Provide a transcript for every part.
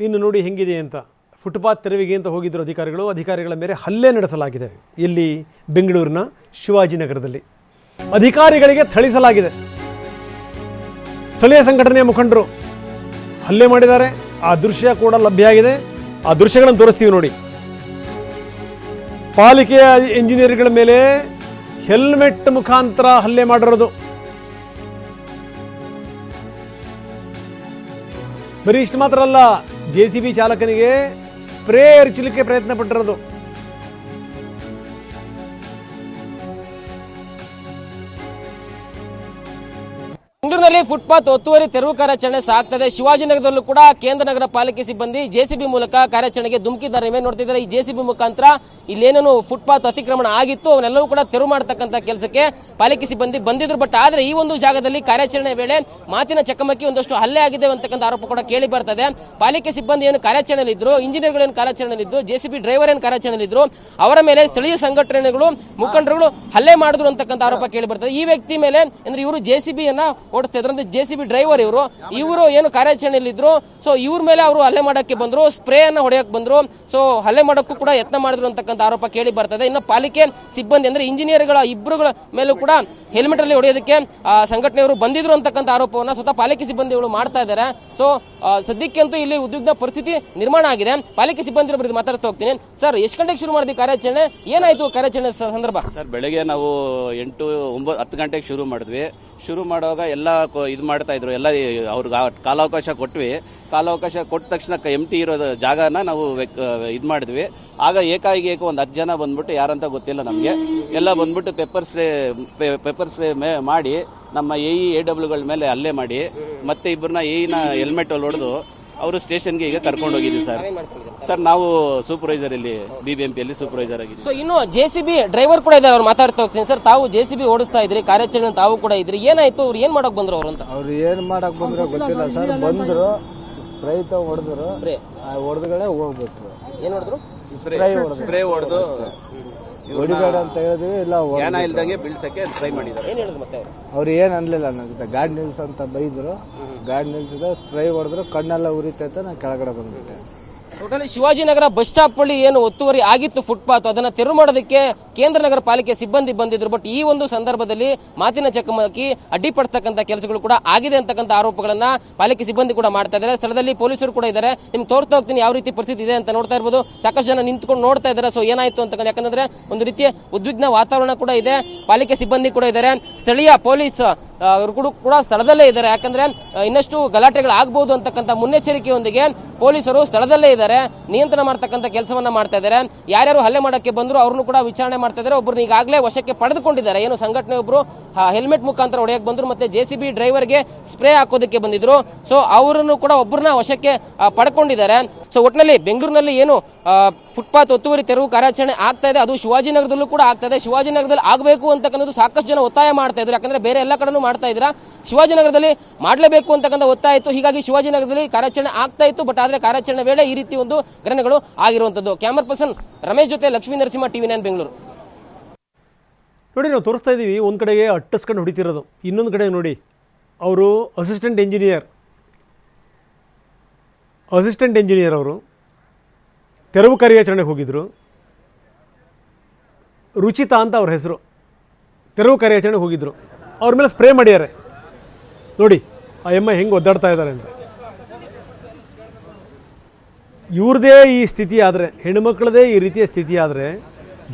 ಇನ್ನು ನೋಡಿ ಹೆಂಗಿದೆ ಅಂತ. ಫುಟ್ಪಾತ್ ತೆರವಿಗೆ ಅಂತ ಹೋಗಿದ್ದರು ಅಧಿಕಾರಿಗಳ ಮೇಲೆ ಹಲ್ಲೆ ನಡೆಸಲಾಗಿದೆ. ಇಲ್ಲಿ ಬೆಂಗಳೂರಿನ ಶಿವಾಜಿನಗರದಲ್ಲಿ ಅಧಿಕಾರಿಗಳಿಗೆ ಥಳಿಸಲಾಗಿದೆ. ಸ್ಥಳೀಯ ಸಂಘಟನೆಯ ಮುಖಂಡರು ಹಲ್ಲೆ ಮಾಡಿದ್ದಾರೆ. ಆ ದೃಶ್ಯ ಕೂಡ ಲಭ್ಯ ಆಗಿದೆ. ಆ ದೃಶ್ಯಗಳನ್ನು ತೋರಿಸ್ತೀವಿ ನೋಡಿ. ಪಾಲಿಕೆಯ ಇಂಜಿನಿಯರ್ಗಳ ಮೇಲೆ ಹೆಲ್ಮೆಟ್ ಮುಖಾಂತರ ಹಲ್ಲೆ ಮಾಡಿರೋದು. ಬರೀ ಇಷ್ಟು ಮಾತ್ರ ಅಲ್ಲ, JCB ಚಾಲಕನಿಗೆ ಸ್ಪ್ರೇ ಎರಚಲಿಕ್ಕೆ ಪ್ರಯತ್ನ ಪಟ್ಟಿರೋದು. ಬೆಂಗಳೂರಿನಲ್ಲಿ ಫುಟ್ಪಾತ್ ಒತ್ತುವರಿ ತೆರವು ಕಾರ್ಯಾಚರಣೆ ಸಾಗ್ತದೆ. ಶಿವಾಜಿನಗರದಲ್ಲೂ ಕೂಡ ಕೇಂದ್ರ ನಗರ ಪಾಲಿಕೆ ಸಿಬ್ಬಂದಿ JCB ಮೂಲಕ ಕಾರ್ಯಾಚರಣೆಗೆ ಧುಮುಕಿದ್ದಾರೆ. ನೀವೇ ನೋಡ್ತಿದ್ದಾರೆ, ಈ JCB ಮುಖಾಂತರ ಇಲ್ಲೇನೇನು ಫುಟ್ಪಾತ್ ಅತಿಕ್ರಮಣ ಆಗಿತ್ತು ಅವನ್ನೆಲ್ಲವೂ ಕೂಡ ತೆರವು ಮಾಡತಕ್ಕಂಥ ಕೆಲಸಕ್ಕೆ ಪಾಲಿಕೆ ಸಿಬ್ಬಂದಿ ಬಂದಿದ್ರು. ಬಟ್ ಆದ್ರೆ ಈ ಒಂದು ಜಾಗದಲ್ಲಿ ಕಾರ್ಯಾಚರಣೆ ವೇಳೆ ಮಾತಿನ ಚಕಮಕಿ, ಒಂದಷ್ಟು ಹಲ್ಲೆ ಆಗಿದೆ ಅಂತಕ್ಕಂಥ ಆರೋಪ ಕೂಡ ಕೇಳಿ ಬರ್ತದೆ. ಪಾಲಿಕೆ ಸಿಬ್ಬಂದಿ ಏನು ಕಾರ್ಯಾಚರಣೆಯಲ್ಲಿದ್ರು, ಇಂಜಿನಿಯರ್ಗಳು ಏನು ಕಾರ್ಯಾಚರಣೆಯಲ್ಲಿದ್ದು, JCB ಡ್ರೈವರ್ ಏನು ಕಾರ್ಯಾಚರಣೆಯಲ್ಲಿದ್ರು, ಅವರ ಮೇಲೆ ಸ್ಥಳೀಯ ಸಂಘಟನೆಗಳು ಮುಖಂಡರುಗಳು ಹಲ್ಲೆ ಮಾಡಿದ್ರು ಅಂತಕ್ಕಂಥ ಆರೋಪ ಕೇಳಿ ಬರ್ತದೆ. ಈ ವ್ಯಕ್ತಿ ಮೇಲೆ ಅಂದ್ರೆ ಇವರು JCB ಓಡಿಸ್ತಾ ಇದ್ರು, ಅಂದ್ರೆ JCB ಡ್ರೈವರ್ ಇವರು ಏನು ಕಾರ್ಯಾಚರಣೆಯಲ್ಲಿದ್ರು. ಸೊ ಇವ್ರ ಮೇಲೆ ಅವರು ಹಲ್ಲೆ ಮಾಡಕ್ಕೆ ಬಂದ್ರು, ಸ್ಪ್ರೇ ಅನ್ನ ಹೊಡೆಯಕ್ಕೆ ಬಂದ್ರು. ಸೊ ಹಲ್ಲೆ ಮಾಡೋಕ್ಕೂ ಕೂಡ ಯತ್ನ ಮಾಡಿದ್ರು ಅಂತಕ್ಕಂಥ ಆರೋಪ ಕೇಳಿ ಬರ್ತದೆ. ಇನ್ನು ಪಾಲಿಕೆ ಸಿಬ್ಬಂದಿ ಅಂದ್ರೆ ಇಂಜಿನಿಯರ್ಗಳ ಇಬ್ಬರುಗಳ ಮೇಲೂ ಕೂಡ ಹೆಲ್ಮೆಟ್ ಅಲ್ಲಿ ಹೊಡೆಯೋದಕ್ಕೆ ಸಂಘಟನೆಯವರು ಬಂದಿದ್ರು ಅಂತಕ್ಕಂಥ ಆರೋಪವನ್ನ ಸ್ವತಃ ಪಾಲಿಕೆ ಸಿಬ್ಬಂದಿಗಳು ಮಾಡ್ತಾ ಇದ್ದಾರೆ. ಸೊ ಸದ್ಯಕ್ಕಂತೂ ಇಲ್ಲಿ ಉದ್ವಿಗ್ನ ಪರಿಸ್ಥಿತಿ ನಿರ್ಮಾಣ ಆಗಿದೆ. ಪಾಲಿಕೆ ಸಿಬ್ಬಂದಿ ಒಬ್ಬರಿಗೆ ಮಾತಾಡ್ತಾ ಹೋಗ್ತೀನಿ. ಸರ್, ಎಷ್ಟು ಗಂಟೆಗೆ ಶುರು ಮಾಡಿದ್ವಿ ಕಾರ್ಯಾಚರಣೆ? ಏನಾಯ್ತು ಕಾರ್ಯಾಚರಣೆ ಸಂದರ್ಭ? ಸರ್, ಬೆಳಗ್ಗೆ ನಾವು 8, 9, 10 ಗಂಟೆಗೆ ಶುರು ಮಾಡಿದ್ವಿ. ಶುರು ಮಾಡುವಾಗ ಎಲ್ಲ ಇದು ಮಾಡ್ತಾ ಇದ್ರು, ಎಲ್ಲ ಅವ್ರಿಗೆ ಕಾಲಾವಕಾಶ ಕೊಟ್ವಿ. ಕಾಲಾವಕಾಶ ಕೊಟ್ಟ ತಕ್ಷಣ ಎಂಟಿ ಇರೋ ಜಾಗನ ನಾವು ಇದು ಮಾಡಿದ್ವಿ. ಆಗ ಏಕಾಏಕಿ ಒಂದು 10 ಜನ ಬಂದ್ಬಿಟ್ಟು, ಯಾರಂತ ಗೊತ್ತಿಲ್ಲ ನಮಗೆ, ಎಲ್ಲ ಬಂದ್ಬಿಟ್ಟು ಪೆಪ್ಪರ್ ಸ್ಪ್ರೇ ಮಾಡಿ ನಮ್ಮ AEAWಗಳ ಮೇಲೆ ಹಲ್ಲೆ ಮಾಡಿ ಮತ್ತೆ ಇಬ್ಬರನ್ನ AEನ ಹೆಲ್ಮೆಟ್ ಅಲ್ಲಿ ಹೊಡೆದು ಅವರು ಸ್ಟೇಷನ್ಗೆ ಈಗ ಕರ್ಕೊಂಡು ಹೋಗಿದ್ದೀವಿ. ಸರ್ ನಾವು ಸೂಪರ್ವೈಸರ್ ಇಲ್ಲಿ BBMPಯಲ್ಲಿ ಸೂಪರ್ವೈಸರ್ ಆಗಿದ್ದೀವಿ. ಸೊ ಇನ್ನು JCB ಡ್ರೈವರ್ ಕೂಡ ಇದ್ದಾರೆ, ಅವ್ರು ಮಾತಾಡ್ತಾ ಹೋಗ್ತೀನಿ. ಸರ್, ತಾವು JCB ಓಡಿಸ್ತಾ ಇದ್ರಿ, ಕಾರ್ಯಾಚರಣೆ ತಾವು ಕೂಡ ಇದ್ರಿ, ಏನಾಯ್ತು? ಅವ್ರು ಏನ್ ಮಾಡಕ್ ಬಂದ್ರು? ಅವ್ರು ಅಂತ ಅವ್ರು ಏನ್ ಮಾಡಕ್ ಬಂದ್ರು ಗೊತ್ತಿಲ್ಲ ಸರ್. ಬಂದ್ರು ಸ್ಪ್ರೇ ಹೊಡೆದ್ರು, ಹೊಡೆದುಗಳೇ ಹೋಗ್ಬಿಟ್ರು. ಏನ್ ಹೊಡೆದ್ರು? ಸ್ಪ್ರೇ ಹೊಡೆದು ಹೊಡಿಬೇಡ ಅಂತ ಹೇಳಿದ್ವಿ. ಇಲ್ಲ ಜ್ಞಾನ ಇಲ್ದಂಗೆ ಬೀಳ್ಸಕ್ಕೆ ಟ್ರೈ ಮಾಡಿದ್ದಾರೆ. ಏನ್ ಹೇಳಿದ್ರು ಮತ್ತೆ ಅವ್ರು ಏನ್ ಅನ್ಲಿಲ್ಲ ಅನ್ಸುತ್ತೆ. ಗಾಡಿ ನಿಲ್ಸ ಅಂತ ಬೈದ್ರು, ಗಾಡಿ ನಿಲ್ಸಿದ ಸ್ಪ್ರೇ ಹೊಡೆದ್ರು, ಕಣ್ಣೆಲ್ಲ ಉರಿತೈತೆ. ನಾ ಕೆಳಗಡೆ ಬಂದ್ಬಿಟ್ಟೆ. ಟೋಟಲಿ ಶಿವಾಜಿನಗರ ಬಸ್ ಸ್ಟಾಪ್ ಬಳಿ ಏನು ಒತ್ತುವರಿ ಆಗಿತ್ತು ಫುಟ್ಪಾತ್, ಅದನ್ನ ತೆರವು ಮಾಡೋದಕ್ಕೆ ಕೇಂದ್ರ ನಗರ ಪಾಲಿಕೆ ಸಿಬ್ಬಂದಿ ಬಂದಿದ್ರು. ಬಟ್ ಈ ಒಂದು ಸಂದರ್ಭದಲ್ಲಿ ಮಾತಿನ ಚಕಮಕಿ ಅಡ್ಡಿಪಡ್ತಕ್ಕಂಥ ಕೆಲಸಗಳು ಕೂಡ ಆಗಿದೆ ಅಂತಕ್ಕಂಥ ಆರೋಪಗಳನ್ನ ಪಾಲಿಕೆ ಸಿಬ್ಬಂದಿ ಕೂಡ ಮಾಡ್ತಾ ಇದ್ದಾರೆ. ಸ್ಥಳದಲ್ಲಿ ಪೊಲೀಸರು ಕೂಡ ಇದ್ದಾರೆ. ನಿಮ್ಗೆ ತೋರ್ತಾ ಹೋಗ್ತೀನಿ ಯಾವ ರೀತಿ ಪರಿಸ್ಥಿತಿ ಇದೆ ಅಂತ ನೋಡ್ತಾ ಇರ್ಬೋದು. ಸಾಕಷ್ಟು ಜನ ನಿಂತ್ಕೊಂಡು ನೋಡ್ತಾ ಇದ್ದಾರೆ. ಸೊ ಏನಾಯ್ತು ಅಂತ, ಯಾಕಂದ್ರೆ ಒಂದು ರೀತಿಯ ಉದ್ವಿಗ್ನ ವಾತಾವರಣ ಕೂಡ ಇದೆ. ಪಾಲಿಕೆ ಸಿಬ್ಬಂದಿ ಕೂಡ ಇದ್ದಾರೆ, ಸ್ಥಳೀಯ ಪೊಲೀಸ್ ಅವರು ಕೂಡ ಸ್ಥಳದಲ್ಲೇ ಇದ್ದಾರೆ. ಯಾಕಂದ್ರೆ ಇನ್ನಷ್ಟು ಗಲಾಟೆಗಳು ಆಗಬಹುದು ಅಂತಕ್ಕಂಥ ಮುನ್ನೆಚ್ಚರಿಕೆಯೊಂದಿಗೆ ಪೊಲೀಸರು ಸ್ಥಳದಲ್ಲೇ ಇದ್ದಾರೆ, ನಿಯಂತ್ರಣ ಮಾಡ್ತಕ್ಕಂಥ ಕೆಲಸವನ್ನ ಮಾಡ್ತಾ ಇದ್ದಾರೆ. ಯಾರ್ಯಾರು ಹಲ್ಲೆ ಮಾಡಕ್ಕೆ ಬಂದ್ರು ಅವ್ರನ್ನು ಕೂಡ ವಿಚಾರಣೆ ಮಾಡ್ತಾ ಇದ್ದಾರೆ. ಒಬ್ಬರನ್ನ ಈಗಾಗಲೇ ವಶಕ್ಕೆ ಪಡೆದುಕೊಂಡಿದ್ದಾರೆ. ಏನು ಸಂಘಟನೆ ಒಬ್ರು ಹೆಲ್ಮೆಟ್ ಮುಖಾಂತರ ಹೊಡೆಯಕ್ಕೆ ಬಂದ್ರು, ಮತ್ತೆ JCB ಡ್ರೈವರ್ಗೆ ಸ್ಪ್ರೇ ಹಾಕೋದಕ್ಕೆ ಬಂದಿದ್ರು. ಸೊ ಅವರನ್ನು ಕೂಡ ಒಬ್ಬರನ್ನ ವಶಕ್ಕೆ ಪಡ್ಕೊಂಡಿದ್ದಾರೆ. ಸೊ ಒಟ್ಟಿನಲ್ಲಿ ಬೆಂಗಳೂರಿನಲ್ಲಿ ಏನು ಫುಟ್ಪಾತ್ ಒತ್ತುವರಿ ತೆರವು ಕಾರ್ಯಾಚರಣೆ ಆಗ್ತಾ ಇದೆ, ಅದು ಶಿವಾಜಿನಗರದಲ್ಲೂ ಕೂಡ ಆಗ್ತಾ ಇದೆ. ಶಿವಾಜಿನಗರದಲ್ಲಿ ಆಗಬೇಕು ಅಂತಕ್ಕಂಥದ್ದು ಸಾಕಷ್ಟು ಜನ ಒತ್ತಾಯ ಮಾಡ್ತಾ ಇದ್ರು. ಯಾಕಂದ್ರೆ ಬೇರೆ ಎಲ್ಲ ಕಡೆನೂ ಮಾಡ್ತಾ ಇದ್ರ, ಶಿವಾಜಿನಗರದಲ್ಲಿ ಮಾಡಲೇಬೇಕು ಅಂತಕ್ಕಂಥ ಒತ್ತಾಯ ಇತ್ತು. ಹೀಗಾಗಿ ಶಿವಾಜಿನಗರದಲ್ಲಿ ಕಾರ್ಯಾಚರಣೆ ಆಗ್ತಾ ಇತ್ತು. ಬಟ್ ಆದ್ರೆ ಕಾರ್ಯಾಚರಣೆ ವೇಳೆ ಈ ರೀತಿ ಒಂದು ಘಟನೆಗಳು ಆಗಿರುವಂತದ್ದು. ಕ್ಯಾಮರಾ ಪರ್ಸನ್ ರಮೇಶ್ ಜೊತೆ ಲಕ್ಷ್ಮೀ ನರಸಿಂಹ, TV9 ಬೆಂಗಳೂರು. ನೋಡಿ, ನಾವು ತೋರಿಸ್ತಾ ಇದ್ದೀವಿ. ಒಂದು ಕಡೆಗೆ ಅಟ್ಟಿಸ್ಕೊಂಡು ಹೊಡಿತಿರೋದು, ಇನ್ನೊಂದು ಕಡೆ ನೋಡಿ ಅವರು ಅಸಿಸ್ಟೆಂಟ್ ಇಂಜಿನಿಯರ್ ಅವರು ತೆರವು ಕಾರ್ಯಾಚರಣೆಗೆ ಹೋಗಿದ್ದರು. ರುಚಿತಾ ಅಂತ ಅವ್ರ ಹೆಸರು. ತೆರವು ಕಾರ್ಯಾಚರಣೆಗೆ ಹೋಗಿದ್ದರು. ಅವ್ರ ಮೇಲೆ ಸ್ಪ್ರೇ ಮಾಡ್ಯಾರೆ. ನೋಡಿ ಆ ಎಮ್ಮ ಹೆಂಗೆ ಒದ್ದಾಡ್ತಾ ಇದ್ದಾರೆ ಅಂತ. ಇವ್ರದೇ ಈ ಸ್ಥಿತಿ ಆದರೆ, ಹೆಣ್ಣುಮಕ್ಕಳದೇ ಈ ರೀತಿಯ ಸ್ಥಿತಿ ಆದರೆ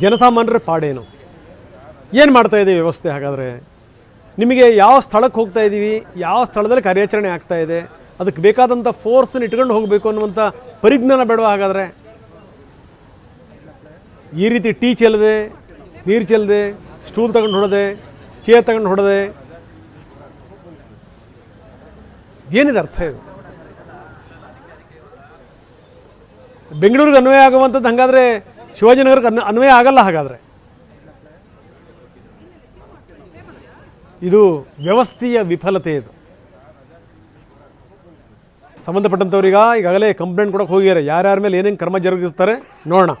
ಜನಸಾಮಾನ್ಯರ ಪಾಡೇನು? ಏನು ಮಾಡ್ತಾಯಿದೆ ವ್ಯವಸ್ಥೆ? ಹಾಗಾದರೆ ನಿಮಗೆ ಯಾವ ಸ್ಥಳಕ್ಕೆ ಹೋಗ್ತಾ ಇದ್ದೀವಿ, ಯಾವ ಸ್ಥಳದಲ್ಲಿ ಕಾರ್ಯಾಚರಣೆ ಆಗ್ತಾ ಇದೆ, ಅದಕ್ಕೆ ಬೇಕಾದಂಥ ಫೋರ್ಸನ್ನು ಇಟ್ಕೊಂಡು ಹೋಗಬೇಕು ಅನ್ನುವಂಥ ಪರಿಜ್ಞಾನ ಬೇಡವಾ? ಹಾಗಾದರೆ ಈ ರೀತಿ ಟೀ ಚೆಲ್ಲದೆ, ನೀರು ಚೆಲ್ಲದೆ, ಸ್ಟೂಲ್ ತಗೊಂಡು ಹೊಡೆದೆ, ಚೇರ್ ತಗೊಂಡು ಹೊಡೆದೆ, ಏನಿದೆ ಅರ್ಥ? ಇದು ಬೆಂಗಳೂರಿಗೆ ಅನ್ವಯ ಆಗುವಂಥದ್ದು, ಹಾಗಾದರೆ ಶಿವಾಜಿನಗರಕ್ಕೆ ಅನ್ವಯ ಆಗಲ್ಲ. ಹಾಗಾದರೆ ಇದು ವ್ಯವಸ್ಥೆಯ ವಿಫಲತೆ. ಇದು ಸಂಬಂಧಪಟ್ಟಂಥವ್ರೀಗ ಈಗಾಗಲೇ ಕಂಪ್ಲೇಂಟ್ ಕೊಡೋಕೆ ಹೋಗಿದ್ದಾರೆ. ಯಾರ್ಯಾರ ಮೇಲೆ ಏನೇನು ಕ್ರಮ ಜರುಗಿಸ್ತಾರೆ ನೋಡೋಣ.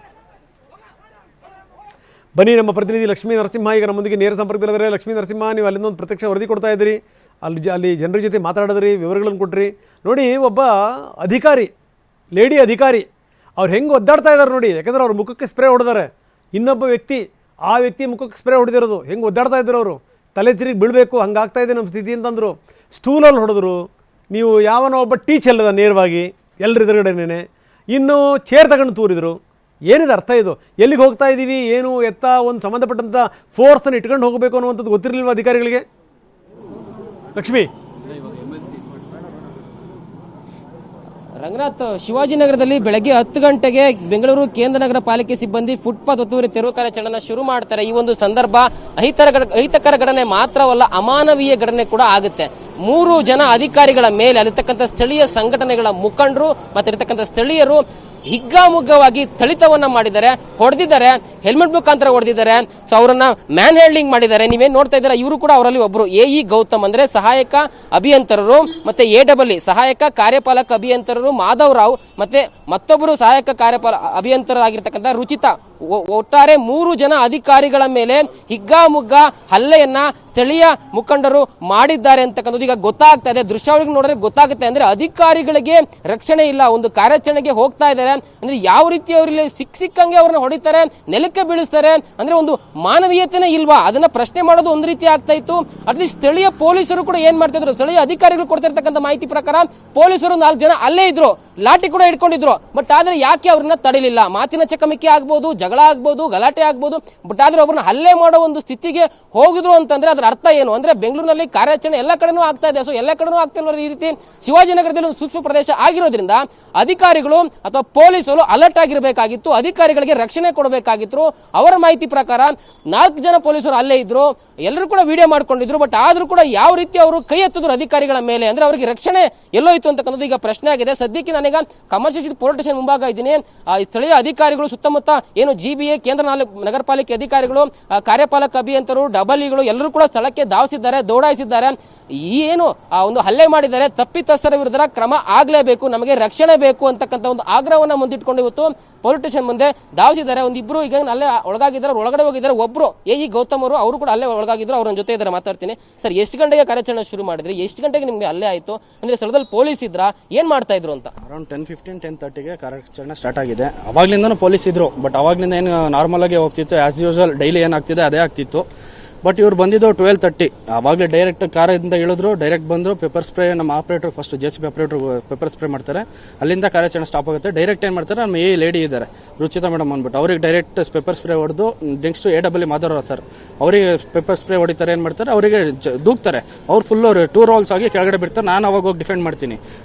ಬನ್ನಿ, ನಮ್ಮ ಪ್ರತಿನಿಧಿ ಲಕ್ಷ್ಮೀ ನರಸಿಂಹ ಈಗ ನಮ್ಮೊಂದಿಗೆ ನೇರ ಸಂಪರ್ಕದಲ್ಲಿದ್ದಾರೆ. ಲಕ್ಷ್ಮೀ ನರಸಿಂಹ, ನೀವು ಅಲ್ಲಿಂದ ಒಂದು ಪ್ರತ್ಯಕ್ಷ ವರದಿ ಕೊಡ್ತಾ ಇದ್ದೀರಿ, ಅಲ್ಲಿ ಜನರ ಜೊತೆ ಮಾತಾಡಿದ್ರಿ, ವಿವರಗಳನ್ನು ಕೊಟ್ರಿ. ನೋಡಿ, ಒಬ್ಬ ಅಧಿಕಾರಿ ಲೇಡಿ ಅಧಿಕಾರಿ ಅವ್ರು ಹೆಂಗೆ ಒದ್ದಾಡ್ತಾ ಇದ್ದಾರೆ ನೋಡಿ. ಯಾಕಂದರೆ ಅವ್ರ ಮುಖಕ್ಕೆ ಸ್ಪ್ರೇ ಹೊಡೆದಾರೆ. ಇನ್ನೊಬ್ಬ ವ್ಯಕ್ತಿ ಆ ವ್ಯಕ್ತಿ ಮುಖಕ್ಕೆ ಸ್ಪ್ರೇ ಹೊಡೆದಿರೋದು. ಹೆಂಗೆ ಒದ್ದಾಡ್ತಾ ಇದ್ರು ಅವರು, ತಲೆ ತಿರುಗಿ ಬೀಳಬೇಕು ಹಂಗಾಗ್ತಾ ಇದೆ ನಮ್ಮ ಸ್ಥಿತಿ ಅಂತಂದರು. ಸ್ಟೂಲಲ್ಲಿ ಹೊಡೆದ್ರು. ನೀವು ಯಾವನೋ ಒಬ್ಬ ಟೀ ಚೆಲ್ಲದ ನೇರವಾಗಿ ಎಲ್ಲರ ಎದುರುಗಡೆನೇ. ಇನ್ನು ಚೇರ್ ತಗೊಂಡು ತೂರಿದ್ರು. ಏನಿದೆ ಅರ್ಥ ಇದು? ಎಲ್ಲಿಗೆ ಹೋಗ್ತಾ ಇದ್ದೀವಿ, ಏನು ಎತ್ತ ಒಂದು ಸಂಬಂಧಪಟ್ಟಂಥ ಫೋರ್ಸನ್ನು ಇಟ್ಕೊಂಡು ಹೋಗಬೇಕು ಅನ್ನುವಂಥದ್ದು ಗೊತ್ತಿರಲಿಲ್ವ ಅಧಿಕಾರಿಗಳಿಗೆ? ಲಕ್ಷ್ಮಿ, ರಂಗನಾಥ್, ಶಿವಾಜಿನಗರದಲ್ಲಿ ಬೆಳಗ್ಗೆ 10 ಗಂಟೆಗೆ ಬೆಂಗಳೂರು ಕೇಂದ್ರ ನಗರ ಪಾಲಿಕೆ ಸಿಬ್ಬಂದಿ ಫುಟ್ಪಾತ್ ಒತ್ತುವರಿ ತೆರವು ಕಾರ್ಯಾಚರಣೆ ಶುರು ಮಾಡ್ತಾರೆ. ಈ ಒಂದು ಸಂದರ್ಭ ಅಹಿತಕರ ಘಟನೆ ಮಾತ್ರವಲ್ಲ, ಅಮಾನವೀಯ ಘಟನೆ ಕೂಡ ಆಗುತ್ತೆ. 3 ಜನ ಅಧಿಕಾರಿಗಳ ಮೇಲೆ ಅಲ್ಲಿರ್ತಕ್ಕಂಥ ಸ್ಥಳೀಯ ಸಂಘಟನೆಗಳ ಮುಖಂಡರು ಮತ್ತೆ ಇರತಕ್ಕಂಥ ಸ್ಥಳೀಯರು ಹಿಗ್ಗಾಮುಗ್ಗವಾಗಿ ಥಳಿತವನ್ನ ಮಾಡಿದ್ದಾರೆ, ಹೊಡೆದಿದ್ದಾರೆ, ಹೆಲ್ಮೆಟ್ ಮುಖಾಂತರ ಹೊಡೆದಿದ್ದಾರೆ. ಸೊ ಅವರನ್ನ ಮ್ಯಾನ್ ಹ್ಯಾಂಡ್ಲಿಂಗ್ ಮಾಡಿದ್ದಾರೆ. ನೀವೇನ್ ನೋಡ್ತಾ ಇದ್ದೀರಾ, ಇವರು ಕೂಡ ಅವರಲ್ಲಿ ಒಬ್ಬರು ಎಇ ಗೌತಮ್ ಅಂದ್ರೆ ಸಹಾಯಕ ಅಭಿಯಂತರರು, ಮತ್ತೆ ಎಡಬ್ಲ್ಯೂ ಸಹಾಯಕ ಕಾರ್ಯಪಾಲಕ ಅಭಿಯಂತರರು ಮಾಧವ್ ರಾವ್, ಮತ್ತೆ ಮತ್ತೊಬ್ಬರು ಸಹಾಯಕ ಅಭಿಯಂತರಾಗಿರ್ತಕ್ಕಂಥ ರುಚಿತಾ. ಒಟ್ಟಾರೆ 3 ಜನ ಅಧಿಕಾರಿಗಳ ಮೇಲೆ ಹಿಗ್ಗಾಮುಗ್ಗ ಹಲ್ಲೆಯನ್ನ ಸ್ಥಳೀಯ ಮುಖಂಡರು ಮಾಡಿದ್ದಾರೆ ಅಂತಕ್ಕಂಥದ್ದು ಈಗ ಗೊತ್ತಾಗ್ತಾ ಇದೆ. ದೃಶ್ಯಾವಳಿಗೆ ನೋಡಿದ್ರೆ ಗೊತ್ತಾಗುತ್ತೆ. ಅಂದ್ರೆ ಅಧಿಕಾರಿಗಳಿಗೆ ರಕ್ಷಣೆ ಇಲ್ಲ. ಒಂದು ಕಾರ್ಯಾಚರಣೆಗೆ ಹೋಗ್ತಾ ಇದ್ದಾರೆ ಅಂದ್ರೆ ಯಾವ ರೀತಿ ಅವರಲ್ಲಿ ಸಿಕ್ಕಂಗೆ ಅವ್ರನ್ನ ಹೊಡಿತಾರೆ, ನೆಲಕ್ಕೆ ಬೀಳಿಸ್ತಾರೆ. ಅಂದ್ರೆ ಒಂದು ಮಾನವೀಯತೆನೇ ಇಲ್ವಾ? ಅದನ್ನ ಪ್ರಶ್ನೆ ಮಾಡೋದು ಒಂದು ರೀತಿ ಆಗ್ತಾ ಇತ್ತು. ಅಟ್ಲೀಸ್ಟ್ ಸ್ಥಳೀಯ ಪೊಲೀಸರು ಕೂಡ ಏನ್ ಮಾಡ್ತಾ ಇದ್ರು, ಸ್ಥಳೀಯ ಅಧಿಕಾರಿಗಳು ಕೊಡ್ತಿರ್ತಕ್ಕಂಥ ಮಾಹಿತಿ ಪ್ರಕಾರ ಪೊಲೀಸರು 4 ಜನ ಅಲ್ಲೇ ಇದ್ರು, ಲಾಠಿ ಕೂಡ ಇಟ್ಕೊಂಡಿದ್ರು. ಬಟ್ ಆದ್ರೆ ಯಾಕೆ ಅವ್ರನ್ನ ತಡಿಲಿಲ್ಲ? ಮಾತಿನ ಚಕಮಕಿ ಆಗ್ಬೋದು, ಜಗಳ ಆಗ್ಬೋದು, ಗಲಾಟೆ ಆಗ್ಬೋದು. ಬಟ್ ಆದ್ರೆ ಅವ್ರನ್ನ ಹಲ್ಲೆ ಮಾಡೋ ಒಂದು ಸ್ಥಿತಿಗೆ ಹೋಗಿದ್ರು ಅಂತಂದ್ರೆ ಅದರ ಅರ್ಥ ಏನು? ಅಂದ್ರೆ ಬೆಂಗಳೂರಿನಲ್ಲಿ ಕಾರ್ಯಾಚರಣೆ ಎಲ್ಲ ಕಡೆನೂ ಆಗ್ತಾ ಇದೆ. ಸೊ ಎಲ್ಲ ಕಡೆನೂ ಆಗ್ತಿಲ್ಲ. ಈ ರೀತಿ ಶಿವಾಜಿನಗರದಲ್ಲಿ ಒಂದು ಸೂಕ್ಷ್ಮ ಪ್ರದೇಶ ಆಗಿರೋದ್ರಿಂದ ಅಧಿಕಾರಿಗಳು ಅಥವಾ ಪೊಲೀಸರು ಅಲರ್ಟ್ ಆಗಿರಬೇಕಾಗಿತ್ತು, ಅಧಿಕಾರಿಗಳಿಗೆ ರಕ್ಷಣೆ ಕೊಡಬೇಕಾಗಿತ್ತು. ಅವರ ಮಾಹಿತಿ ಪ್ರಕಾರ 4 ಜನ ಪೊಲೀಸರು ಅಲ್ಲೇ ಇದ್ರು, ಎಲ್ಲರೂ ಕೂಡ ವಿಡಿಯೋ ಮಾಡ್ಕೊಂಡಿದ್ರು. ಬಟ್ ಆದ್ರೂ ಕೂಡ ಯಾವ ರೀತಿ ಅವರು ಕೈ ಎತ್ತಿದ್ರು ಅಧಿಕಾರಿಗಳ ಮೇಲೆ, ಅಂದ್ರೆ ಅವರಿಗೆ ರಕ್ಷಣೆ ಎಲ್ಲೋಯ್ತು ಅಂತಕ್ಕಂಥದ್ದು ಈಗ ಪ್ರಶ್ನೆ ಆಗಿದೆ. ಸದ್ಯಕ್ಕೆ ನಾನೀಗ ಕಮರ್ಷಿಯಲ್ ಸ್ಟ್ರೀಟ್ ಪೊಲೀಸ್ ಸ್ಟೇಷನ್ ಮುಂಭಾಗ ಇದ್ದೀನಿ. ಸ್ಥಳೀಯ ಅಧಿಕಾರಿಗಳು ಸುತ್ತಮುತ್ತ ಏನು ಜಿಬಿಎ ಕೇಂದ್ರ ನಗರ ಪಾಲಿಕೆ ಅಧಿಕಾರಿಗಳು, ಕಾರ್ಯಪಾಲಕ ಅಭಿಯಂತರು, ಡಬಲ್ಇಗಳು ಎಲ್ಲರೂ ಕೂಡ ಸ್ಥಳಕ್ಕೆ ಧಾವಿಸಿದ್ದಾರೆ, ದೌಡಾಯಿಸಿದ್ದಾರೆ. ಏನು ಒಂದು ಹಲ್ಲೆ ಮಾಡಿದ್ದಾರೆ, ತಪ್ಪಿತಸ್ಥರ ವಿರುದ್ಧ ಕ್ರಮ ಆಗಲೇಬೇಕು, ನಮಗೆ ರಕ್ಷಣೆ ಬೇಕು ಅಂತಕ್ಕಂಥ ಒಂದು ಆಗ್ರಹವನ್ನ ಮುಂದಿಟ್ಕೊಂಡು ಇವತ್ತು ಪೊಲೀಸ್ ಸ್ಟೇಷನ್ ಮುಂದೆ ಧಾವಿಸಿದ್ದಾರೆ. ಒಂದಿಬ್ರು ಈಗ ಅಲ್ಲೇ ಒಳಗಾಗಿದ್ದಾರೆ, ಒಳಗಡೆ ಹೋಗಿದ್ದಾರೆ. ಒಬ್ರು ಎಇ ಗೌತಮ್ ಅವರು ಕೂಡ ಅಲ್ಲೇ ಒಳಗಾಗಿದ್ರು, ಅವ್ರ ಜೊತೆ ಇದ್ದಾರೆ, ಮಾತಾಡ್ತೀನಿ. ಸರ್, ಎಷ್ಟು ಗಂಟೆಗೆ ಕಾರ್ಯಾಚರಣೆ ಶುರು ಮಾಡಿದ್ರಿ? ಎಷ್ಟು ಗಂಟೆಗೆ ನಿಮ್ಗೆ ಅಲ್ಲೇ ಆಯ್ತು? ಅಂದ್ರೆ ಸ್ಥಳದಲ್ಲಿ ಪೊಲೀಸ್ ಇದ್ರ, ಏನ್ ಮಾಡ್ತಾ ಇದ್ರು ಅಂತ? ಅರೌಂಡ್ 10:15 10:30ಗೆ ಕಾರ್ಯಾಚರಣೆ ಸ್ಟಾರ್ಟ್ ಆಗಿದೆ. ಅವಾಗ್ಲಿಂದನೂ ಪೊಲೀಸ್ ಇದ್ರು. ಬಟ್ ಅವಾಗ್ಲಿಂದ ಏನು ನಾರ್ಮಲ್ ಆಗಿ ಹೋಗ್ತಿತ್ತು, ಆಸ್ ಯೂಶುವಲ್ ಡೈಲಿ ಏನಾಗ್ತಿದೆ ಅದೇ ಆಗ್ತಿತ್ತು. ಬಟ್ ಇವ್ರು ಬಂದಿದ್ದು 12:30. ಅವಾಗಲೇ ಡೈರೆಕ್ಟ್ ಕಾರಿಂದ ಇಳಿದ್ರು, ಡೈರೆಕ್ಟ್ ಬಂದ್ರು. ಪೆಪ್ಪರ್ ಸ್ಪ್ರೇ ನಮ್ಮ operator, first JCB operator pepper spray ಮಾಡ್ತಾರೆ. ಅಲ್ಲಿಂದ ಕಾರ್ಯಾಚರಣೆ ಸ್ಟಾಪ್ ಆಗುತ್ತೆ. ಡೈರೆಕ್ಟ್ ಏನ್ ಮಾಡ್ತಾರೆ, ನಮ್ಮ ಲೇಡಿ ಇದ್ದಾರೆ ರುಚಿತಾ ಮೇಡಮ್ ಅಂದ್ಬಿಟ್ಟು, ಅವ್ರಿಗೆ ಡೈರೆಕ್ಟ್ ಪೆಪ್ಪರ್ ಸ್ಪ್ರೇ ಹೊಡೆದು, ನೆಕ್ಸ್ಟ್ ಎಡಬ್ಲ್ಯೂ ಮಾಧವ್ ಸರ್ ಅವರಿಗೆ ಪೆಪ್ಪರ್ ಸ್ಪ್ರೇ ಹೊಡಿತಾರೆ. ಏನ್ ಮಾಡ್ತಾರೆ, ಅವರಿಗೆ ದೂಕ್ತಾರೆ. ಅವ್ರು ಫುಲ್ 2 ರೋಲ್ಸ್ ಆಗಿ ಕೆಳಗಡೆ ಬಿಡ್ತಾರೆ. ನಾನು ಅವಾಗ ಹೋಗಿ ಡಿಫೆಂಡ್ ಮಾಡ್ತೀನಿ.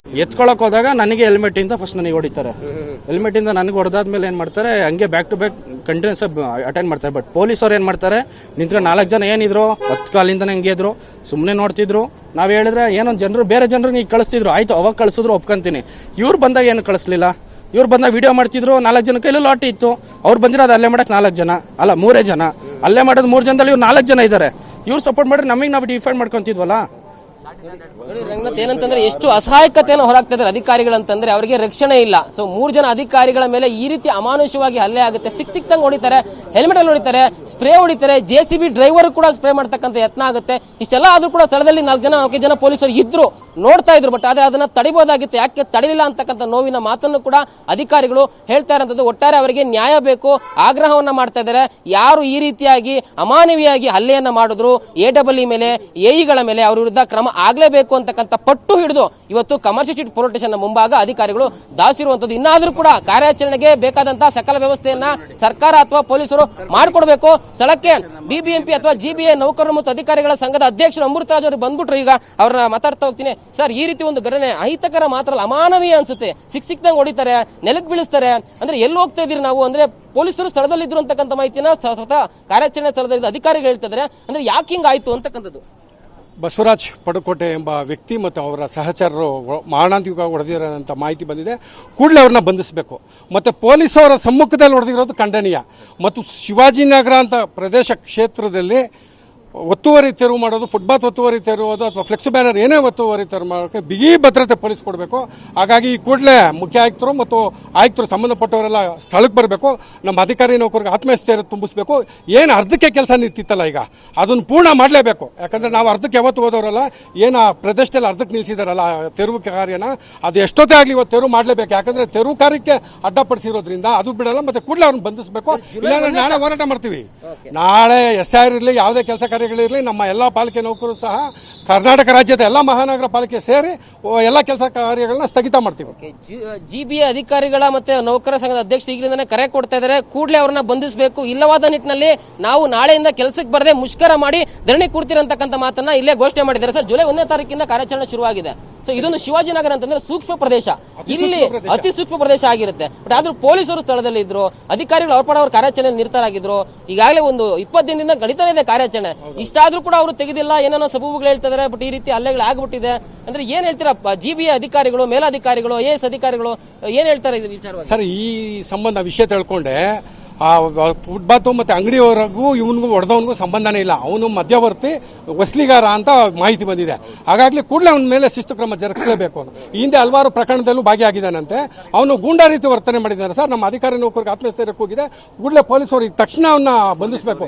ಎತ್ಕೊಳಕ್ ಹೋದಾಗ ನನಗೆ ಹೆಲ್ಮೆಟ್ ಇಂದ ಫಸ್ಟ್ ನನಗೆ ಹೊಡಿತಾರೆ. ಹೆಲ್ಮೆಟ್ ಇಂದ ನನಗೆ ಹೊಡೆದಾದ್ಮೇಲೆ ಏನ್ ಮಾಡ್ತಾರೆ, ಹಂಗೆ back to back continuous attend ಮಾಡ್ತಾರೆ. ಬಟ್ ಪೊಲೀಸ್ ಅವ್ರು ಏನ್ ಮಾಡ್ತಾರೆ, ನಿಂತ್ಕೊಂಡು 4 ಜನ ಏನಿದ್ರು 10 ಕಾಲಿಂದ ಹಂಗೆ ಇದ್ರು, ಸುಮ್ಮನೆ ನೋಡ್ತಿದ್ರು. ನಾವ್ ಹೇಳಿದ್ರೆ ಏನೋ ಜನರು, ಬೇರೆ ಜನರು ನೀವು ಕಳಿಸ್ತಿದ್ರು, ಆಯ್ತು ಅವಾಗ ಕಳಿಸಿದ್ರು ಒಪ್ಕೊಂತೀನಿ. ಇವ್ರು ಬಂದಾಗ ಏನು ಕಳಿಸ್ಲಿಲ್ಲ. ಇವ್ರು ಬಂದಾಗ ವಿಡಿಯೋ ಮಾಡ್ತಿದ್ರು, 4 ಜನ ಕೈಲೂ ಲಾಟಿ ಇತ್ತು. ಅವ್ರು ಬಂದಿರೋದು ಅಲ್ಲೇ ಮಾಡಕ್ 4 ಜನ ಅಲ್ಲ 3 ಜನ, ಅಲ್ಲೇ ಮಾಡೋದು 3 ಜನದಲ್ಲಿ ಇವ್ರು 4 ಜನ ಇದ್ದಾರೆ. ಇವ್ರು ಸಪೋರ್ಟ್ ಮಾಡಿ ನಮಗೆ ನಾವು ಡಿಫೆಂಡ್ ಮಾಡ್ಕೊಂತಿದ್ವಲ್ಲ. ರಂಗನಾಥ್, ಏನಂತಂದ್ರೆ ಎಷ್ಟು ಅಸಹಾಯಕತೆಯನ್ನು ಹೊರಗ್ತಾ ಇದ್ದಾರೆ ಅಧಿಕಾರಿಗಳಂತಂದ್ರೆ ಅವರಿಗೆ ರಕ್ಷಣೆ ಇಲ್ಲ. ಸೊ 3 ಜನ ಅಧಿಕಾರಿಗಳ ಮೇಲೆ ಈ ರೀತಿ ಅಮಾನುಷವಾಗಿ ಹಲ್ಲೆ ಆಗುತ್ತೆ. ಸಿಕ್ಕಂಗೆ ಹೊಡಿತಾರೆ, ಹೆಲ್ಮೆಟ್ ಅಲ್ಲಿ ಹೊಡಿತಾರೆ, ಸ್ಪ್ರೇ ಹೊಡಿತಾರೆ, JCB ಡ್ರೈವರ್ ಕೂಡ ಸ್ಪ್ರೇ ಮಾಡ್ತಕ್ಕಂಥ ಯತ್ನ ಆಗುತ್ತೆ. ಇಷ್ಟೆಲ್ಲ ಆದ್ರೂ ಕೂಡ ಸ್ಥಳದಲ್ಲಿ 4 ಜನ ಪೊಲೀಸರು ಇದ್ರು, ನೋಡ್ತಾ ಇದ್ರು. ಬಟ್ ಆದ್ರೆ ಅದನ್ನ ತಡಿಬಹುದಾಗಿತ್ತು, ಯಾಕೆ ತಡಿಲಿಲ್ಲ ಅಂತಕ್ಕಂಥ ನೋವಿನ ಮಾತನ್ನು ಕೂಡ ಅಧಿಕಾರಿಗಳು ಹೇಳ್ತಾ ಇರೋಂಥದ್ದು. ಒಟ್ಟಾರೆ ಅವರಿಗೆ ನ್ಯಾಯ ಬೇಕು, ಆಗ್ರಹವನ್ನ ಮಾಡ್ತಾ ಇದ್ದಾರೆ. ಯಾರು ಈ ರೀತಿಯಾಗಿ ಅಮಾನವೀಯವಾಗಿ ಹಲ್ಲೆಯನ್ನ ಮಾಡಿದ್ರು, ಎಡಬ್ಲ್ಯೂ ಮೇಲೆ, ಎಇಗಳ ಮೇಲೆ ಅವರ ವಿರುದ್ಧ ಕ್ರಮ ಆಗ್ಲೇಬೇಕು ಅಂತಕ್ಕಂಥ ಪಟ್ಟು ಹಿಡಿದು ಇವತ್ತು ಕಮರ್ಷಿಯಲ್ ಸ್ಟ್ರೀಟ್ ಪೊಲೀಸ್ ಸ್ಟೇಷನ್ ಮುಂಭಾಗ ಅಧಿಕಾರಿಗಳು ದಾಸಿರುವಂತದ್ದು. ಇನ್ನಾದ್ರೂ ಕೂಡ ಕಾರ್ಯಾಚರಣೆಗೆ ಬೇಕಾದಂತಹ ಸಕಲ ವ್ಯವಸ್ಥೆಯನ್ನ ಸರ್ಕಾರ ಅಥವಾ ಪೊಲೀಸರು ಮಾಡಿಕೊಡ್ಬೇಕು. ಸ್ಥಳಕ್ಕೆ BBMP ಅಥವಾ GBA ನೌಕರರು ಮತ್ತು ಅಧಿಕಾರಿಗಳ ಸಂಘದ ಅಧ್ಯಕ್ಷರು ಅಮೃತರಾಜ್ ಅವರು ಬಂದ್ಬಿಟ್ರು. ಈಗ ಅವ್ರನ್ನ ಮಾತಾಡ್ತಾ ಹೋಗ್ತೀನಿ. ಸರ್, ಈ ರೀತಿ ಒಂದು ಘಟನೆ ಅಹಿತಕರ ಮಾತ್ರ ಅಲ್ಲ, ಅಮಾನವೀಯ ಅನ್ಸುತ್ತೆ. ಸಿಕ್ಕಂಗೆ ಹೊಡಿತಾರೆ, ನೆಲಕ್ಕೆ ಬೀಳಿಸ್ತಾರೆ. ಅಂದ್ರೆ ಎಲ್ಲಿ ಹೋಗ್ತಾ ಇದೀರಿ ನಾವು? ಅಂದ್ರೆ ಪೊಲೀಸರು ಸ್ಥಳದಲ್ಲಿ ಇದ್ರು ಅಂತಕ್ಕಂಥ ಮಾಹಿತಿನ ಸ್ವತಃ ಕಾರ್ಯಾಚರಣೆ ಸ್ಥಳದಲ್ಲಿ ಅಧಿಕಾರಿಗಳು ಹೇಳ್ತಿದ್ದಾರೆ. ಅಂದ್ರೆ ಯಾಕೆ ಹಿಂಗಾಯ್ತು ಅಂತಕ್ಕಂಥದ್ದು. ಬಸವರಾಜ್ ಪಡುಕೋಟೆ ಎಂಬ ವ್ಯಕ್ತಿ ಮತ್ತು ಅವರ ಸಹಚರರು ಮಾರಣಾಂತಿಕವಾಗಿ ಹೊಡೆದಿರೋಂಥ ಮಾಹಿತಿ ಬಂದಿದೆ. ಕೂಡಲೇ ಅವ್ರನ್ನ ಬಂಧಿಸಬೇಕು. ಮತ್ತು ಪೊಲೀಸವರ ಸಮ್ಮುಖದಲ್ಲಿ ಹೊಡೆದಿರೋದು ಖಂಡನೀಯ. ಮತ್ತು ಶಿವಾಜಿನಗರ ಅಂತ ಪ್ರದೇಶ ಕ್ಷೇತ್ರದಲ್ಲಿ ಒತ್ತುವರಿ ತೆರವು ಮಾಡೋದು, ಫುಟ್ಪಾತ್ ಒತ್ತುವರಿ ತೆರವುದು ಅಥವಾ ಫ್ಲೆಕ್ಸ್ ಬ್ಯಾನರ್ ಏನೇ ಒತ್ತುವರಿ ತೆರವು ಮಾಡೋಕ್ಕೆ ಬಿಗಿ ಭದ್ರತೆ ಪೊಲೀಸ್ ಕೊಡಬೇಕು. ಹಾಗಾಗಿ ಈ ಕೂಡಲೇ ಮುಖ್ಯ ಆಯುಕ್ತರು ಮತ್ತು ಆಯುಕ್ತರು ಸಂಬಂಧಪಟ್ಟವರೆಲ್ಲ ಸ್ಥಳಕ್ಕೆ ಬರಬೇಕು. ನಮ್ಮ ಅಧಿಕಾರಿ ನೌಕರಿಗೆ ಆತ್ಮಸ್ಥೈರ್ಯ ತುಂಬಿಸಬೇಕು. ಏನು ಅರ್ಧಕ್ಕೆ ಕೆಲಸ ನಿಂತಿತ್ತಲ್ಲ ಈಗ ಅದನ್ನು ಪೂರ್ಣ ಮಾಡಲೇಬೇಕು. ಯಾಕಂದ್ರೆ ನಾವು ಅರ್ಧಕ್ಕೆ ಯಾವತ್ತು ಹೋದವರಲ್ಲ, ಏನು ಆ ಪ್ರದೇಶದಲ್ಲಿ ಅರ್ಧಕ್ಕೆ ನಿಲ್ಲಿಸಿದಾರಲ್ಲ ತೆರವು ಕಾರ್ಯನ, ಅದು ಎಷ್ಟೊತ್ತೇ ಆಗಲಿ ಇವತ್ತು ತೆರವು ಮಾಡಲೇಬೇಕು. ಯಾಕಂದ್ರೆ ತೆರವು ಕಾರ್ಯಕ್ಕೆ ಅಡ್ಡಪಡಿಸಿರೋದ್ರಿಂದ ಅದು ಬಿಡಲ್ಲ. ಮತ್ತೆ ಕೂಡಲೇ ಅವ್ರನ್ನ ಬಂಧಿಸಬೇಕು. ಇಲ್ಲಾಂದ್ರೆ ನಾಳೆ ಹೋರಾಟ ಮಾಡ್ತೀವಿ. ನಾಳೆ SIR ಇರಲಿ, ಯಾವುದೇ ಕೆಲಸ ಕಾರ್ಯಗಳಿರಲಿ, ನಮ್ಮ ಎಲ್ಲ ಪಾಲಿಕೆ ನೌಕರರು ಸಹ ಕರ್ನಾಟಕ ರಾಜ್ಯದ ಎಲ್ಲ ಮಹಾನಗರ ಪಾಲಿಕೆ ಸೇರಿ ಎಲ್ಲ ಕೆಲಸ ಕಾರ್ಯಗಳನ್ನ ಸ್ಥಗಿತ ಮಾಡ್ತೀವಿ. GBA ಅಧಿಕಾರಿಗಳ ಮತ್ತೆ ನೌಕರ ಸಂಘದ ಅಧ್ಯಕ್ಷ ಈಗಲಿಂದನೇ ಕರೆ ಕೊಡ್ತಾ ಇದ್ದಾರೆ, ಕೂಡಲೇ ಅವ್ರನ್ನ ಬಂಧಿಸಬೇಕು. ಇಲ್ಲವಾದ ನಿಟ್ಟಿನಲ್ಲಿ ನಾವು ನಾಳೆಯಿಂದ ಕೆಲಸಕ್ಕೆ ಬರದೆ ಮುಷ್ಕರ ಮಾಡಿ ಧರಣಿ ಕೂರ್ತಿರಂತಕ್ಕಂಥ ಮಾತನ್ನ ಇಲ್ಲೇ ಘೋಷಣೆ ಮಾಡಿದ್ದಾರೆ. ಸರ್, ಜುಲೈ 1ನೇ ತಾರೀಕಿಂದ ಕಾರ್ಯಾಚರಣೆ ಶುರುವಾಗಿದೆ. ಸೊ ಇದೊಂದು ಶಿವಾಜಿನಗರ ಅಂತಂದ್ರೆ ಸೂಕ್ಷ್ಮ ಪ್ರದೇಶ, ಇಲ್ಲಿ ಅತಿ ಸೂಕ್ಷ್ಮ ಪ್ರದೇಶ ಆಗಿರುತ್ತೆ. ಬಟ್ ಆದ್ರೂ ಪೊಲೀಸರು ಸ್ಥಳದಲ್ಲಿ ಇದ್ರು, ಅಧಿಕಾರಿಗಳು ಅವ್ರ ಪಡ ಅವ್ರ ಕಾರ್ಯಾಚರಣೆ ನಿರತರಾಗಿದ್ರು. ಈಗಾಗಲೇ ಒಂದು 20 ದಿನದಿಂದ ನಡೀತಾನೆ ಇದೆ ಕಾರ್ಯಾಚರಣೆ. ಇಷ್ಟಾದ್ರೂ ಕೂಡ ಅವರು ತೆಗೆದಿಲ್ಲ, ಏನೇನೋ ಸಬೂಬುಗಳು ಹೇಳ್ತಿದ್ದಾರೆ. ಬಟ್ ಈ ರೀತಿ ಹಲ್ಲೆಗಳು ಆಗ್ಬಿಟ್ಟಿದೆ ಅಂದ್ರೆ ಏನ್ ಹೇಳ್ತೀರಾ? GBA ಅಧಿಕಾರಿಗಳು, ಮೇಲಾಧಿಕಾರಿಗಳು, AS ಅಧಿಕಾರಿಗಳು ಏನ್ ಹೇಳ್ತಾರೆ ಇದು ವಿಚಾರವಾಗಿ? ಸರ್, ಈ ಸಂಬಂಧ ವಿಷಯ ತಿಳ್ಕೊಂಡೆ ಆ ಫುಟ್ಪಾತ್ ಮತ್ತೆ ಅಂಗಡಿಯವರೆಗೂ ಇವನಿಗೂ ಹೊಡೆದವನಿಗೂ ಸಂಬಂಧನೇ ಇಲ್ಲ. ಅವನು ಮಧ್ಯವರ್ತಿ ವಸಲಿಗಾರ ಅಂತ ಮಾಹಿತಿ ಬಂದಿದೆ. ಹಾಗಾಗಿ ಕೂಡಲೇ ಅವನ ಮೇಲೆ ಶಿಸ್ತು ಕ್ರಮ ಜರುಗಿಸಲೇಬೇಕು. ಈ ಹಿಂದೆ ಹಲವಾರು ಪ್ರಕರಣದಲ್ಲೂ ಭಾಗಿಯಾಗಿದ್ದಾನಂತೆ. ಅವನು ಗೂಂಡಾ ರೀತಿ ವರ್ತನೆ ಮಾಡಿದ್ದಾನೆ. ಸರ್, ನಮ್ಮ ಅಧಿಕಾರಿ ನೌಕರಿಗೆ ಆತ್ಮಸ್ಥೈರ್ಯಕ್ಕೆ ಹೋಗಿದೆ. ಕೂಡಲೇ ಪೊಲೀಸರು ಈಗ ತಕ್ಷಣ ಅವನ್ನ ಬಂಧಿಸಬೇಕು.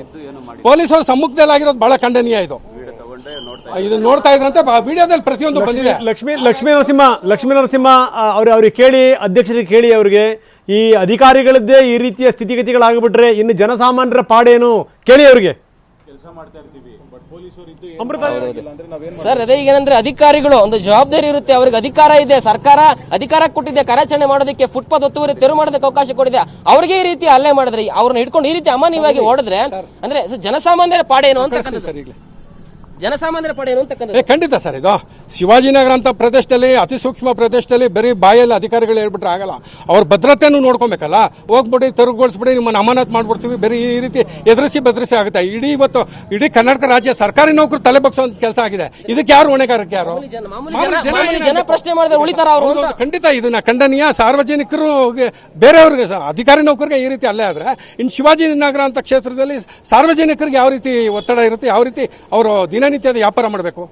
ಪೊಲೀಸರು ಸಮ್ಮುಖದಲ್ಲಿ ಆಗಿರೋದು ಬಹಳ ಖಂಡನೀಯ. ಇದು ನೋಡ್ತಾ ಇದ್ರಂತೆ ವಿಡಿಯೋದಲ್ಲಿ ಪ್ರತಿಯೊಂದು ಬಂದಿದೆ. ಲಕ್ಷ್ಮೀ ನರಸಿಂಹ ಅವ್ರಿಗೆ ಕೇಳಿ, ಅಧ್ಯಕ್ಷರಿಗೆ ಕೇಳಿ, ಅವ್ರಿಗೆ ಈ ಅಧಿಕಾರಿಗಳದ್ದೇ ಈ ರೀತಿಯ ಸ್ಥಿತಿಗತಿಗಳಾಗ್ಬಿಟ್ರೆ ಇನ್ನು ಜನಸಾಮಾನ್ಯರ ಪಾಡೇನು ಕೇಳಿ ಅವ್ರಿಗೆ. ಸರ್, ಅದೇ ಏನಂದ್ರೆ ಅಧಿಕಾರಿಗಳು ಒಂದು ಜವಾಬ್ದಾರಿ ಇರುತ್ತೆ, ಅವ್ರಿಗೆ ಅಧಿಕಾರ ಇದೆ, ಸರ್ಕಾರ ಅಧಿಕಾರ ಕೊಟ್ಟಿದೆ ಕಾರ್ಯಾಚರಣೆ ಮಾಡೋದಕ್ಕೆ, ಫುಟ್ಪಾತ್ ಒತ್ತುವರಿ ತೆರವು ಮಾಡೋದಕ್ಕೆ ಅವಕಾಶ ಕೊಟ್ಟಿದೆ. ಅವ್ರಿಗೆ ಈ ರೀತಿ ಹಲ್ಲೆ ಮಾಡಿದ್ರೆ, ಅವ್ರನ್ನ ಹಿಡ್ಕೊಂಡು ಈ ರೀತಿ ಅಮಾನ್ಯವಾಗಿ ಹೊಡೆದ್ರೆ ಅಂದ್ರೆ ಜನಸಾಮಾನ್ಯರ ಪಾಡೇನು ಅಂತ ಜನಸಾಮಾನ್ಯರ ಪಡೆಯನ್ನು ಅಂತಕ್ಕಂಥ ಖಂಡಿತ ಸರ್. ಇದು ಶಿವಾಜಿನಗರ ಅಂತ ಪ್ರದೇಶದಲ್ಲಿ, ಅತಿ ಸೂಕ್ಷ್ಮ ಪ್ರದೇಶದಲ್ಲಿ ಬರೀ ಬಾಯಲ್ಲಿ ಅಧಿಕಾರಿಗಳು ಹೇಳ್ಬಿಟ್ರೆ ಆಗಲ್ಲ. ಅವ್ರ ಭದ್ರತೆಯನ್ನು ನೋಡ್ಕೊಬೇಕಲ್ಲ. ಹೋಗ್ಬಿಡಿ ತೆರವುಗೊಳಿಸ್ಬಿಡಿ, ನಿಮ್ಮನ್ನು ಅಮಾನತ್ ಮಾಡ್ಬಿಡ್ತೀವಿ, ಬರೀ ಈ ರೀತಿ ಬೆದರಿಸಿ ಆಗುತ್ತೆ. ಇಡೀ ಕರ್ನಾಟಕ ರಾಜ್ಯ ಸರ್ಕಾರಿ ನೌಕರು ತಲೆ ಬಗ್ಸುವಂತ ಕೆಲಸ ಆಗಿದೆ. ಇದಕ್ಕೆ ಯಾರು ಹೊಣೆಗಾರಕ್ಕೆ? ಯಾರು ಜನ ಪ್ರಶ್ನೆ ಮಾಡಿದ್ರೆ ಉಳಿತಾರ ಅವರು? ಖಂಡಿತ ಇದನ್ನ ಖಂಡನೀಯ. ಸಾರ್ವಜನಿಕರು ಬೇರೆಯವ್ರಿಗೆ, ಅಧಿಕಾರಿ ನೌಕರಿಗೆ ಈ ರೀತಿ ಅಲ್ಲೇ ಆದ್ರೆ ಇನ್ನು ಶಿವಾಜಿನಗರ ಅಂತ ಕ್ಷೇತ್ರದಲ್ಲಿ ಸಾರ್ವಜನಿಕರಿಗೆ ಯಾವ ರೀತಿ ಒತ್ತಡ ಇರುತ್ತೆ, ಯಾವ ರೀತಿ ಅವರು ದಿನನಿತ್ಯದ ವ್ಯಾಪಾರ ಮಾಡಬೇಕು?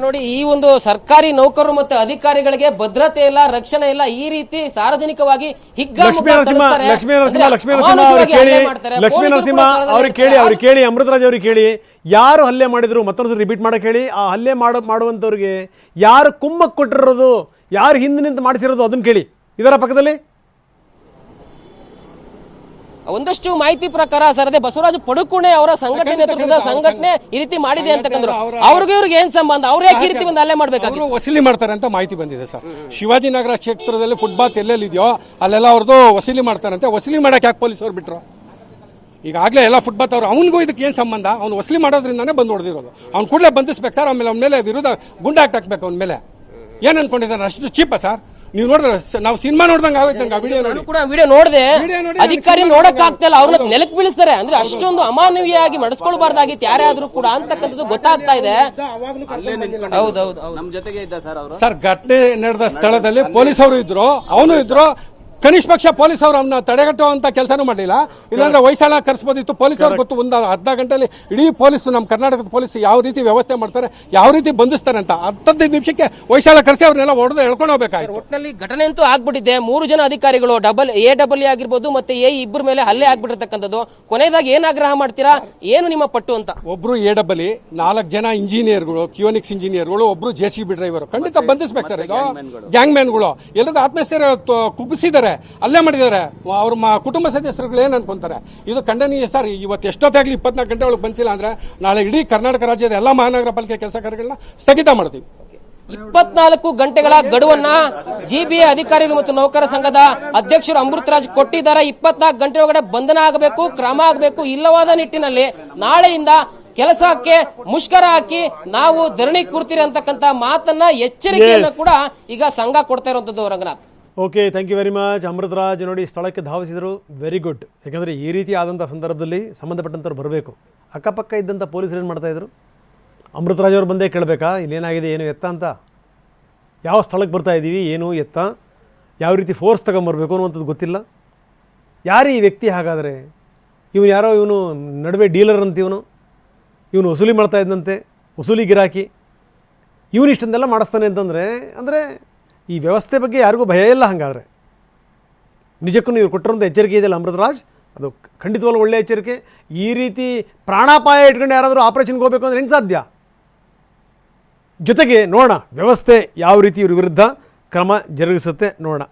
ನೋಡಿ, ಈ ಒಂದು ಸರ್ಕಾರಿ ನೌಕರರು ಮತ್ತು ಅಧಿಕಾರಿಗಳಿಗೆ ಭದ್ರತೆ ಇಲ್ಲ, ರಕ್ಷಣೆ ಇಲ್ಲ. ಈ ರೀತಿ ಸಾರ್ವಜನಿಕವಾಗಿ ಲಕ್ಷ್ಮೀ ನರಸಿಂಹ ಅವ್ರಿಗೆ ಕೇಳಿ, ಅಮೃತರಾಜ್ ಅವ್ರಿಗೆ ಕೇಳಿ, ಯಾರು ಹಲ್ಲೆ ಮಾಡಿದ್ರು ಮತ್ತೊಂದು ರಿಪೀಟ್ ಮಾಡಕ್ಕೆ ಹೇಳಿ. ಆ ಹಲ್ಲೆ ಮಾಡುವಂತವ್ರಿಗೆ ಯಾರು ಕುಮ್ಮಕ್ ಕೊಟ್ಟಿರೋದು, ಯಾರು ಹಿಂದೆ ನಿಂತು ಮಾಡಿಸಿರೋದು ಅದನ್ನ ಕೇಳಿ. ಇದರ ಪಕ್ಕದಲ್ಲಿ ಒಂದಷ್ಟು ಮಾಹಿತಿ ಪ್ರಕಾರ ಸರ್, ಅದೇ ಬಸವರಾಜ ಪಡುಕೋಣೆ ಅವರ ಸಂಘಟನೆ ನೇತೃತ್ವದ ಸಂಘಟನೆ ಈ ರೀತಿ ಮಾಡಿದೆ ಅಂತಂದ್ರು. ಅವ್ರಿಗೆ ಏನ್ ಸಂಬಂಧ? ಅವ್ರು ಯಾಕೆ ಈ ರೀತಿ ಒಂದು ಹಲ್ಲೆ ಮಾಡ್ಬೇಕಾಗಿ ವಸೂಲಿ ಮಾಡ್ತಾರೆ ಅಂತ ಮಾಹಿತಿ ಬಂದಿದೆ ಸರ್. ಶಿವಾಜಿನಗರ ಕ್ಷೇತ್ರದಲ್ಲಿ ಫುಟ್ಪಾತ್ ಎಲ್ಲೆಲ್ಲಿದೆಯೋ ಅಲ್ಲೆಲ್ಲ ಅವ್ರದ್ದು ವಸೂಲಿ ಮಾಡ್ತಾರಂತೆ. ವಸೂಲಿ ಮಾಡಕ್ಕೆ ಯಾಕೆ ಪೊಲೀಸರು ಬಿಟ್ರು? ಈಗಾಗಲೇ ಎಲ್ಲ ಫುಟ್ಪಾತ್ ಅವರು, ಅವನಿಗೂ ಇದಕ್ಕೆ ಏನ್ ಸಂಬಂಧ? ಅವ್ನು ವಸೂಲಿ ಮಾಡೋದ್ರಿಂದಾನೇ ಬಂದು ಹೊಡೆದಿರೋದು. ಅವ್ನು ಕೂಡಲೇ ಬಂಧಿಸ್ಬೇಕು ಸರ್. ಆಮೇಲೆ ಅವನ ಮೇಲೆ ವಿರುದ್ಧ ಗುಂಡಾ ಹಾಕ್ಬೇಕು. ಅವನ ಮೇಲೆ ಏನ್ ಅನ್ಕೊಂಡಿದ್ದಾನೆ? ಅಷ್ಟು ಚೀಪ ಸರ್. ನೀವು ನೋಡಿದ್ರೆ ನಾವು ಸಿನಿಮಾ ನೋಡ್ದಂಗ ಆಗುತ್ತೆ. ವಿಡಿಯೋ ನೋಡಿದೆ, ಅಧಿಕಾರಿ ನೋಡಕ್ ಆಗ್ತಿಲ್ಲ, ಅವ್ರನ್ನ ನೆಲಕ್ಕೆ ಬೀಳಿಸ್ತಾರೆ. ಅಂದ್ರೆ ಅಷ್ಟೊಂದು ಅಮಾನವೀಯವಾಗಿ ನಡೆಸ್ಕೊಳ್ಬಾರ್ದಾಗಿತ್ತು ಯಾರೇ ಆದ್ರೂ ಕೂಡ ಅಂತಕ್ಕಂಥದ್ದು ಗೊತ್ತಾಗ್ತಾ ಇದೆ. ಹೌದೌದು, ನಮ್ಮ ಜೊತೆಗೆ ಇದ್ದ ಸರ್ ಅವರು. ಸರ್, ಘಟನೆ ನಡೆದ ಸ್ಥಳದಲ್ಲಿ ಪೊಲೀಸ್ ಅವರು ಇದ್ರು, ಅವನು ಇದ್ರು. ಕನಿಷ್ಠ ಪಕ್ಷ ಪೊಲೀಸ್ ಅವರು ಅವನ್ನ ತಡೆಗಟ್ಟುವಂತ ಕೆಲಸನೂ ಮಾಡಲಿಲ್ಲ. ಇಲ್ಲಾಂದ್ರೆ ವೈಶಾಲ ಕರೆಸಬಹುದಿತ್ತು. ಪೊಲೀಸ್ ಅವ್ರು ಗೊತ್ತು, ಒಂದು ಅರ್ಧ ಗಂಟೆಯಲ್ಲಿ ಇಡೀ ಪೊಲೀಸ್, ನಮ್ಮ ಕರ್ನಾಟಕದ ಪೊಲೀಸ್ ಯಾವ ರೀತಿ ವ್ಯವಸ್ಥೆ ಮಾಡ್ತಾರೆ, ಯಾವ ರೀತಿ ಬಂಧಿಸ್ತಾರೆ ಅಂತ 15 ನಿಮಿಷಕ್ಕೆ ವೈಶಾಲ ಕರೆಸಿ ಅವ್ರನ್ನೆಲ್ಲ ಹೊಡೆದು ಎಳ್ಕೊಂಡು ಹೋಗ್ಬೇಕಾಯ್ತು. ಒಟ್ಟಿನಲ್ಲಿ ಘಟನೆ ಅಂತೂ ಆಗ್ಬಿಟ್ಟಿದೆ. 3 ಜನ ಅಧಿಕಾರಿಗಳು AAA ಆಗಿರ್ಬೋದು ಮತ್ತೆ ಇಬ್ಬರ ಮೇಲೆ ಹಲ್ಲೆ ಆಗ್ಬಿಟ್ಟಿರ್ತಕ್ಕಂಥದ್ದು. ಕೊನೆಯದಾಗಿ ಏನ್ ಆಗ್ರಹ ಮಾಡ್ತೀರಾ? ಏನು ನಿಮ್ಮ ಪಟ್ಟು ಅಂತ? ಒಬ್ರು AAA, 4 ಜನ ಇಂಜಿನಿಯರ್ಗಳು, ಕ್ಯೂನಿಕ್ಸ್ ಇಂಜಿನಿಯರ್ಗಳು, ಒಬ್ರು JCB ಡ್ರೈವರ್. ಖಂಡಿತ ಬಂಧಿಸ್ಬೇಕು ಸರ್. ಇದು ಗ್ಯಾಂಗ್ ಮ್ಯಾನ್ಗಳು ಎಲ್ರಿಗೂ ಆತ್ಮಸ್ಥೈರ್ಯ ಕುಗ್ಗಿಸಿದ್ದಾರೆ, ಅಲ್ಲೇ ಮಾಡಿದ್ದಾರೆ. ಅವ್ರ ಕುಟುಂಬ ಸದಸ್ಯರುಗಳು ಏನ್ ಅನ್ಕೊಂತಾರೆ? ಇದು ಖಂಡನೀಯ ಸರ್. ಇವತ್ತು ಎಷ್ಟೊತ್ತಾಗ್ಲಿ 24 ಗಂಟೆ ಒಳಗೆ ಬಂದಿಲ್ಲ ಅಂದ್ರೆ ನಾಳೆ ಇಡೀ ಕರ್ನಾಟಕ ರಾಜ್ಯದ ಎಲ್ಲಾ ಮಹಾನಗರ ಪಾಲಿಕೆ ಕೆಲಸ ಕಾರ್ಯಗಳನ್ನ ಸ್ಥಗಿತ ಮಾಡ್ತೀವಿ. 24 ಗಂಟೆಗಳ ಗಡುವನ್ನ GBA ಅಧಿಕಾರಿಗಳು ಮತ್ತು ನೌಕರ ಸಂಘದ ಅಧ್ಯಕ್ಷರು ಅಮೃತರಾಜ್ ಕೊಟ್ಟಿದ್ದಾರೆ. 24 ಗಂಟೆ ಒಳಗಡೆ ಬಂಧನ ಆಗಬೇಕು, ಕ್ರಮ ಆಗಬೇಕು. ಇಲ್ಲವಾದ ನಿಟ್ಟಿನಲ್ಲಿ ನಾಳೆಯಿಂದ ಕೆಲಸಕ್ಕೆ ಮುಷ್ಕರ ಹಾಕಿ ನಾವು ಧರಣಿ ಕೂರ್ತೀರಿ ಅಂತಕ್ಕಂಥ ಮಾತನ್ನ, ಎಚ್ಚರಿಕೆಯನ್ನು ಕೂಡ ಈಗ ಸಂಘ ಕೊಡ್ತಾ ಇರುವಂತದ್ದು. Ranganath, okay, thank you very much. Amritraj ನೋಡಿ ಸ್ಥಳಕ್ಕೆ ಧಾವಿಸಿದರು, ವೆರಿ ಗುಡ್. ಯಾಕಂದರೆ ಈ ರೀತಿ ಆದಂಥ ಸಂದರ್ಭದಲ್ಲಿ ಸಂಬಂಧಪಟ್ಟಂಥವ್ರು ಬರಬೇಕು. ಅಕ್ಕಪಕ್ಕ ಇದ್ದಂಥ ಪೊಲೀಸರು ಏನು ಮಾಡ್ತಾಯಿದ್ರು? ಅಮೃತರಾಜ್ ಅವ್ರು ಬಂದೇ ಕೇಳಬೇಕಾ ಇಲ್ಲೇನಾಗಿದೆ, ಏನು ಎತ್ತ ಅಂತ? ಯಾವ ಸ್ಥಳಕ್ಕೆ ಬರ್ತಾ ಇದ್ದೀವಿ, ಏನು ಎತ್ತ, ಯಾವ ರೀತಿ ಫೋರ್ಸ್ ತಗೊಂಬರ್ಬೇಕು ಅನ್ನುವಂಥದ್ದು ಗೊತ್ತಿಲ್ಲ. ಯಾರು ಈ ವ್ಯಕ್ತಿ? ಹಾಗಾದರೆ ಇವನು ಯಾರೋ, ಇವನು ನಡುವೆ ಡೀಲರ್ ಅಂತ, ಇವನು ಇವನು ವಸೂಲಿ ಮಾಡ್ತಾ ಇದ್ದಂತೆ, ವಸೂಲಿ ಗಿರಾಕಿ, ಇವನು ಇಷ್ಟನ್ನೆಲ್ಲ ಮಾಡಿಸ್ತಾನೆ ಅಂತಂದರೆ ಅಂದರೆ ಈ ವ್ಯವಸ್ಥೆ ಬಗ್ಗೆ ಯಾರಿಗೂ ಭಯ ಇಲ್ಲ. ಹಾಗಾದರೆ ನಿಜಕ್ಕೂ ಇವ್ರು ಕೊಟ್ಟಿರೋಂಥ ಎಚ್ಚರಿಕೆ ಇದೆಯಲ್ಲ ಅಮೃತರಾಜ್, ಅದು ಖಂಡಿತವಾಗ್ಲೂ ಒಳ್ಳೆಯ ಎಚ್ಚರಿಕೆ. ಈ ರೀತಿ ಪ್ರಾಣಾಪಾಯ ಇಟ್ಕೊಂಡು ಯಾರಾದರೂ ಆಪರೇಷನ್ಗೆ ಹೋಗಬೇಕು ಅಂದರೆ ಹೆಂಗೆ ಸಾಧ್ಯ? ಜೊತೆಗೆ ನೋಡೋಣ ವ್ಯವಸ್ಥೆ ಯಾವ ರೀತಿ ಇವ್ರ ವಿರುದ್ಧ ಕ್ರಮ ಜರುಗಿಸುತ್ತೆ ನೋಡೋಣ.